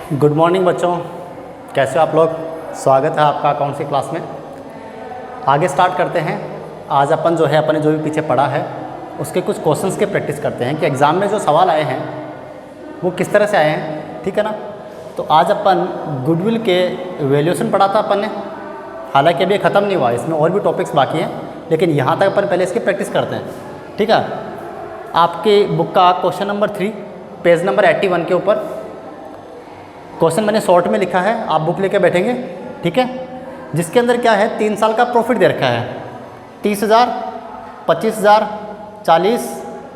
Good morning बच्चों, कैसे हो आप लोग। स्वागत है आपका अकाउंट्स की क्लास में। आगे स्टार्ट करते हैं। आज अपन जो है अपने जो भी पीछे पढ़ा है उसके कुछ क्वेश्चंस के प्रैक्टिस करते हैं कि एग्ज़ाम में जो सवाल आए हैं वो किस तरह से आए हैं, ठीक है ना। तो आज अपन गुडविल के वैल्यूएशन पढ़ा था अपन ने, हालांकि अभी ख़त्म नहीं हुआ, इसमें और भी टॉपिक्स बाकी हैं, लेकिन यहाँ तक अपन पहले इसकी प्रैक्टिस करते हैं, ठीक है। आपके बुक का क्वेश्चन नंबर 3 पेज नंबर 81 के ऊपर क्वेश्चन मैंने शॉर्ट में लिखा है, आप बुक लेके बैठेंगे, ठीक है। जिसके अंदर क्या है, 3 साल का प्रॉफिट दे रखा है, 30,000, 25,000, 40,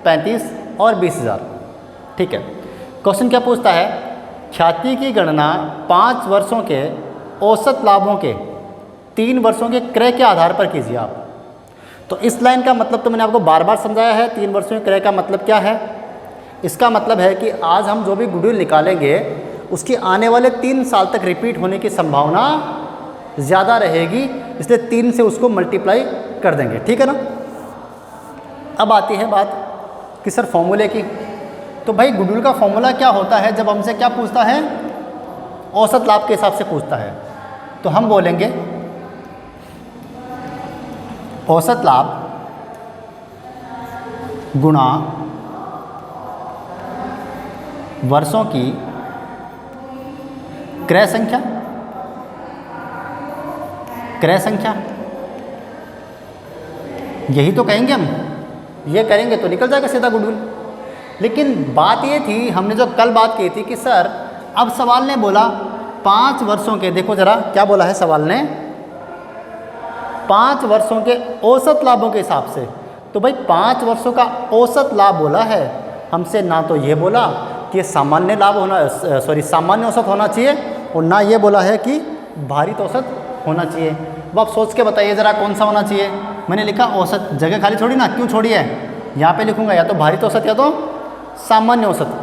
35 और 20,000, ठीक है। क्वेश्चन क्या पूछता है, ख्याति की गणना 5 वर्षों के औसत लाभों के 3 वर्षों के क्रय के आधार पर कीजिए आप। तो इस लाइन का मतलब तो मैंने आपको बार बार समझाया है। 3 वर्षों के क्रय का मतलब क्या है, इसका मतलब है कि आज हम जो भी गुडविल निकालेंगे उसकी आने वाले 3 साल तक रिपीट होने की संभावना ज़्यादा रहेगी, इसलिए 3 से उसको मल्टीप्लाई कर देंगे, ठीक है ना। अब आती है बात कि सर फॉर्मूले की। तो भाई गुडविल का फॉर्मूला क्या होता है, जब हमसे क्या पूछता है, औसत लाभ के हिसाब से पूछता है, तो हम बोलेंगे औसत लाभ गुणा वर्षों की क्रय संख्या, यही तो कहेंगे हम। ये करेंगे तो निकल जाएगा सीधा गुडविल। लेकिन बात ये थी, हमने जो कल बात की थी कि सर अब सवाल ने बोला 5 वर्षों के, देखो जरा क्या बोला है सवाल ने, 5 वर्षों के औसत लाभों के हिसाब से। तो भाई 5 वर्षों का औसत लाभ बोला है हमसे, ना तो ये बोला कि सामान्य लाभ होना, सामान्य औसत होना चाहिए, और ना ये बोला है कि भारित औसत होना चाहिए। अब आप सोच के बताइए ज़रा कौन सा होना चाहिए। मैंने लिखा औसत, जगह खाली छोड़ी ना, क्यों छोड़ी है, यहाँ पे लिखूँगा या तो भारित औसत या तो सामान्य औसत।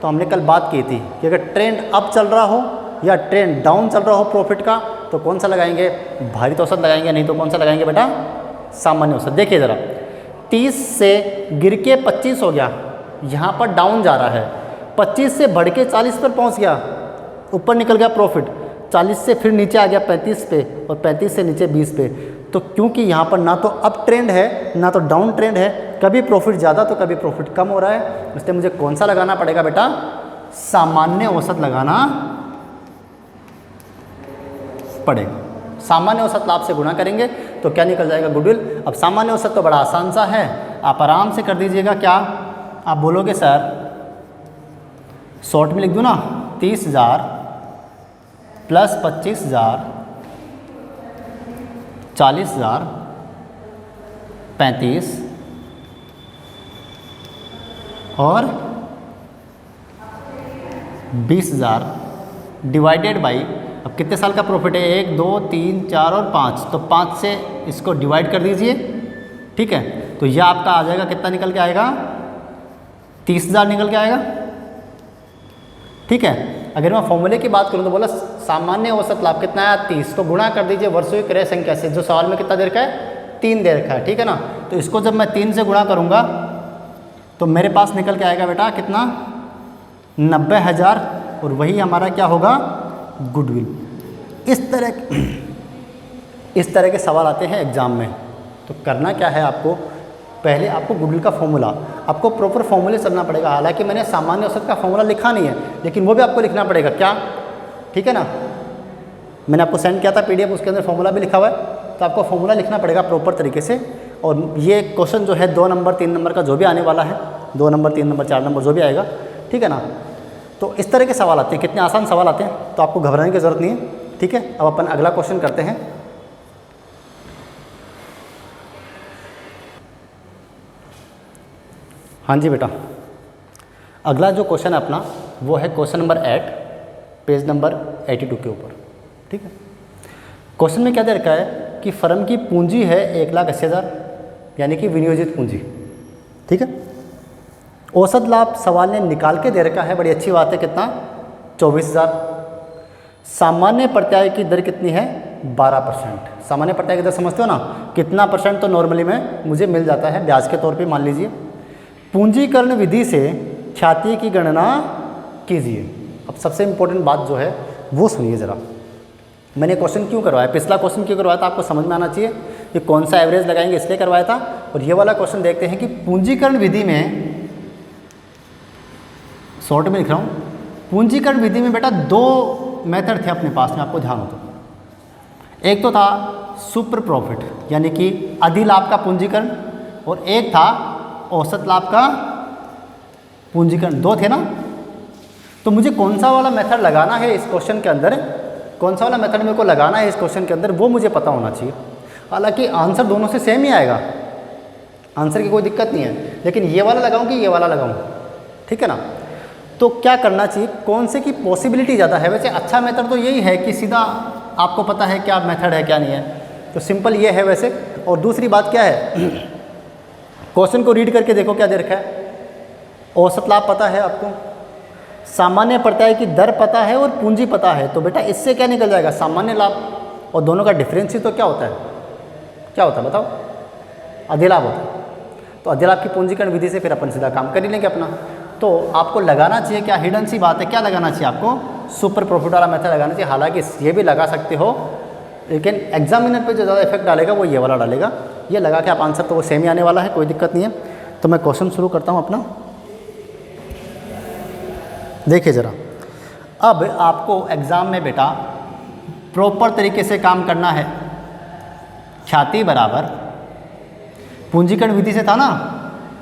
तो हमने कल बात की थी कि अगर ट्रेंड अप चल रहा हो या ट्रेंड डाउन चल रहा हो प्रॉफिट का, तो कौन सा लगाएंगे, भारित औसत लगाएंगे, नहीं तो कौन सा लगाएंगे बेटा, सामान्य औसत। देखिए ज़रा, 30 से गिर के 25 हो गया, यहाँ पर डाउन जा रहा है, 25 से बढ़ के 40 पर पहुँच गया, ऊपर निकल गया प्रॉफिट, 40 से फिर नीचे आ गया 35 पे, और 35 से नीचे 20 पे। तो क्योंकि यहाँ पर ना तो अप ट्रेंड है ना तो डाउन ट्रेंड है, कभी प्रॉफिट ज़्यादा तो कभी प्रॉफिट कम हो रहा है, इसलिए मुझे कौन सा लगाना पड़ेगा बेटा, सामान्य औसत लगाना पड़ेगा। सामान्य औसत लाभ से गुणा करेंगे तो क्या निकल जाएगा, गुडविल। अब सामान्य औसत तो बड़ा आसान सा है, आप आराम से कर दीजिएगा। क्या आप बोलोगे सर, शॉर्ट में लिख दूँ ना, 30,000 प्लस 25,000, 40,000, 35 और 20,000 डिवाइडेड बाई, अब कितने साल का प्रॉफिट है, 1, 2, 3, 4 और 5, तो 5 से इसको डिवाइड कर दीजिए, ठीक है। तो यह आपका आ जाएगा, कितना निकल के आएगा, 30,000 निकल के आएगा, ठीक है। अगर मैं फॉर्मूले की बात करूं तो बोला सामान्य औसत लाभ कितना आया, 30, तो गुणा कर दीजिए वर्षों की क्रय संख्या से, जो सवाल में कितना दे रखा है, 3 दे रखा है, ठीक है ना। तो इसको जब मैं 3 से गुणा करूंगा तो मेरे पास निकल के आएगा बेटा कितना, 90,000, और वही हमारा क्या होगा, गुडविल। इस तरह के सवाल आते हैं एग्जाम में। तो करना क्या है आपको, पहले आपको गुडविल का फॉर्मूला, आपको प्रॉपर फॉर्मूले चलना पड़ेगा। हालांकि मैंने सामान्य औसत का फॉर्मूला लिखा नहीं है, लेकिन वो भी आपको लिखना पड़ेगा, क्या, ठीक है ना। मैंने आपको सेंड किया था पीडीएफ, उसके अंदर फॉर्मूला भी लिखा हुआ है, तो आपको फॉर्मूला लिखना पड़ेगा प्रॉपर तरीके से। और ये क्वेश्चन जो है 2 नंबर 3 नंबर का जो भी आने वाला है, 2 नंबर 3 नंबर 4 नंबर जो भी आएगा, ठीक है ना। तो इस तरह के सवाल आते हैं, कितने आसान सवाल आते हैं, तो आपको घबराने की ज़रूरत नहीं है, ठीक है। अब अपन अगला क्वेश्चन करते हैं। हाँ जी बेटा, अगला जो क्वेश्चन है अपना वो है क्वेश्चन नंबर 8 पेज नंबर 82 के ऊपर, ठीक है। क्वेश्चन में क्या दे रखा है कि फर्म की पूंजी है 1,80,000, यानी कि विनियोजित पूंजी, ठीक है। औसत लाभ सवाल ने निकाल के दे रखा है, बड़ी अच्छी बात है, कितना, 24,000। सामान्य प्रत्याय की दर कितनी है, 12%। सामान्य प्रत्याय की दर समझते हो ना, कितना परसेंट, तो नॉर्मली में मुझे मिल जाता है ब्याज के तौर पे, मान लीजिए। पूंजीकरण विधि से ख्याति की गणना कीजिए। अब अब सबसे इम्पोर्टेंट बात जो है वो सुनिए ज़रा। मैंने क्वेश्चन क्यों करवाया, पिछला क्वेश्चन क्यों करवाया था आपको समझ में आना चाहिए कि कौन सा एवरेज लगाएंगे इसलिए करवाया था। और ये वाला क्वेश्चन देखते हैं कि पूंजीकरण विधि में, शॉर्ट में लिख रहा हूँ, पूंजीकरण विधि में बेटा दो मेथड थे अपने पास में, आपको ध्यान हो तो। एक तो था सुपर प्रॉफिट यानी कि अधिलाभ का पूंजीकरण, और एक था औसत लाभ का पूंजीकरण। दो थे ना। तो मुझे कौन सा वाला मेथड लगाना है इस क्वेश्चन के अंदर, कौन सा वाला मेथड मेरे को लगाना है इस क्वेश्चन के अंदर, वो मुझे पता होना चाहिए। हालांकि आंसर दोनों से सेम ही आएगा, आंसर की कोई दिक्कत नहीं है, लेकिन ये वाला लगाऊं कि ये वाला लगाऊं, ठीक है ना। तो क्या करना चाहिए, कौन से की पॉसिबिलिटी ज़्यादा है। वैसे अच्छा मेथड तो यही है कि सीधा आपको पता है क्या मेथड है क्या नहीं है, तो सिंपल ये है वैसे। और दूसरी बात क्या है, क्वेश्चन को रीड करके देखो क्या दे रखा है। औसत लाभ पता है आपको, सामान्य प्रत्याय की दर पता है और पूंजी पता है। तो बेटा इससे क्या निकल जाएगा, सामान्य लाभ। और दोनों का डिफरेंस ही तो क्या होता है, क्या होता है बताओ, अधिलाभ होता है। तो अधिलाभ की पूंजीकरण विधि से फिर अपन सीधा काम कर ही लेंगे अपना। तो आपको लगाना चाहिए क्या, हिडन सी बात है, क्या लगाना चाहिए आपको, सुपर प्रॉफिट वाला मेथड लगाना चाहिए। हालांकि ये भी लगा सकते हो, लेकिन एग्जामिनर पे जो ज़्यादा इफेक्ट डालेगा वो ये वाला डालेगा। ये लगा के आप आंसर तो वो सेम ही आने वाला है, कोई दिक्कत नहीं है। तो मैं क्वेश्चन शुरू करता हूँ अपना। देखिए ज़रा, अब आपको एग्ज़ाम में बेटा प्रॉपर तरीके से काम करना है। ख्याति बराबर पूंजीकरण विधि से था ना,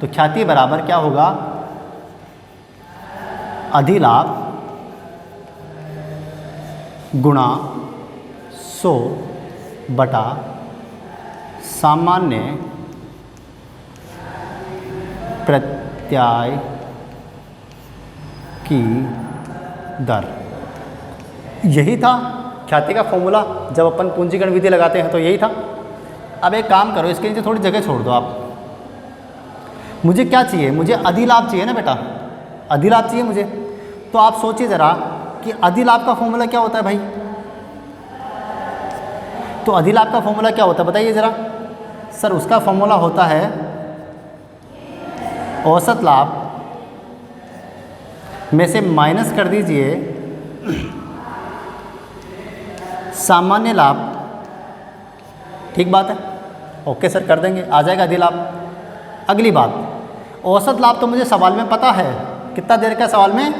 तो ख्याति बराबर क्या होगा, अधिलाभ गुणा 100 बटा सामान्य प्रत्याय की दर। यही था ख्याति का फॉर्मूला, जब अपन पूंजीकरण विधि लगाते हैं तो यही था। अब एक काम करो, इसके नीचे थोड़ी जगह छोड़ दो आप। मुझे क्या चाहिए, मुझे अधिलाभ चाहिए ना बेटा, अधिलाभ चाहिए मुझे। तो आप सोचिए ज़रा कि अधिलाभ का फॉर्मूला क्या होता है भाई। तो अधिलाभ का फॉर्मूला क्या होता है बताइए ज़रा। सर उसका फॉर्मूला होता है औसत लाभ में से माइनस कर दीजिए सामान्य लाभ। ठीक बात है, ओके सर कर देंगे, आ जाएगा अधिलाभ। अगली बात, औसत लाभ तो मुझे सवाल में पता है, कितना दे रखा है सवाल में,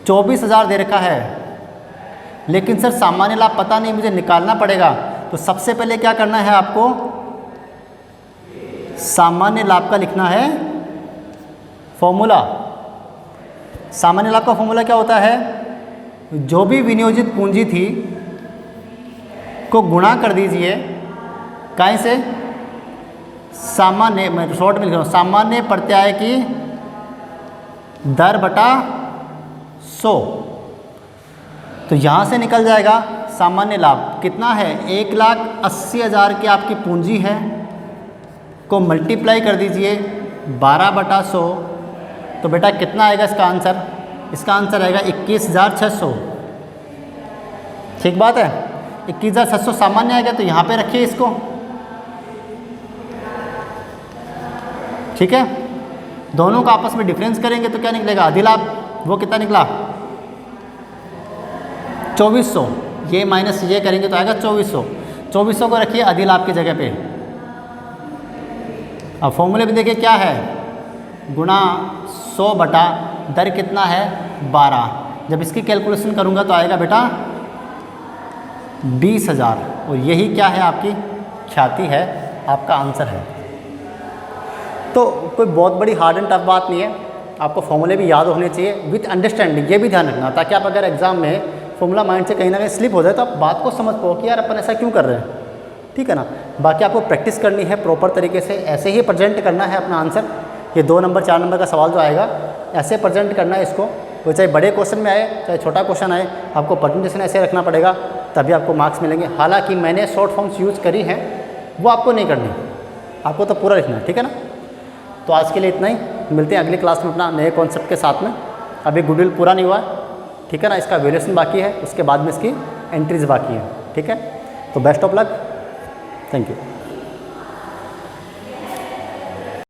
24,000 दे रखा है। लेकिन सर सामान्य लाभ पता नहीं, मुझे निकालना पड़ेगा। तो सबसे पहले क्या करना है आपको, सामान्य लाभ का लिखना है फॉर्मूला। सामान्य लाभ का फॉर्मूला क्या होता है, जो भी विनियोजित पूंजी थी को गुणा कर दीजिए काहे से, सामान्य, मैं शॉर्ट में लिख रहा हूँ, सामान्य प्रत्याय की दर बटा 100। तो यहाँ से निकल जाएगा सामान्य लाभ कितना है, 1,80,000 की आपकी पूंजी है, को मल्टीप्लाई कर दीजिए 12 बटा 100। तो बेटा कितना आएगा इसका आंसर, इसका आंसर आएगा 21,600। ठीक बात है, 21,600 सामान्य आएगा, तो यहाँ पे रखिए इसको। ठीक है, दोनों का आपस में डिफरेंस करेंगे तो क्या निकलेगा, अधिलाभ वो कितना निकला 2400, ये माइनस ये करेंगे तो आएगा 2400। 2400 को रखिए अधिलाभ की जगह पे। अब फॉर्मूले में देखिए क्या है, गुणा 100 बटा दर कितना है 12। जब इसकी कैलकुलेशन करूँगा तो आएगा बेटा 20,000। और यही क्या है, आपकी ख्याति है, आपका आंसर है। तो कोई बहुत बड़ी हार्ड एंड टफ बात नहीं है, आपको फॉर्मूले भी याद होने चाहिए विथ अंडरस्टैंडिंग, ये भी ध्यान रखना, ताकि आप अगर एग्जाम में फॉर्मूला माइंड से कहीं ना कहीं स्लिप हो जाए तो आप बात को समझ पाओ कि यार अपन ऐसा क्यों कर रहे हैं। ठीक है ना, बाकी आपको प्रैक्टिस करनी है प्रॉपर तरीके से, ऐसे ही प्रेजेंट करना है अपना आंसर। ये 2 नंबर 4 नंबर का सवाल जो आएगा ऐसे प्रेजेंट करना है इसको, वो चाहे बड़े क्वेश्चन में आए चाहे छोटा क्वेश्चन आए, आपको प्रेजेंटेशन ऐसे रखना पड़ेगा, तभी आपको मार्क्स मिलेंगे। हालांकि मैंने शॉर्ट फॉर्म्स यूज़ करी हैं, वो आपको नहीं करनी, आपको तो पूरा लिखना है। ठीक है ना, तो आज के लिए इतना ही, मिलते हैं अगली क्लास में अपना नए कॉन्सेप्ट के साथ में। अभी गुडविल पूरा नहीं हुआ है, ठीक है ना, इसका वैल्यूएशन बाकी है, उसके बाद में इसकी एंट्रीज बाकी है। ठीक है, तो best of luck, thank you.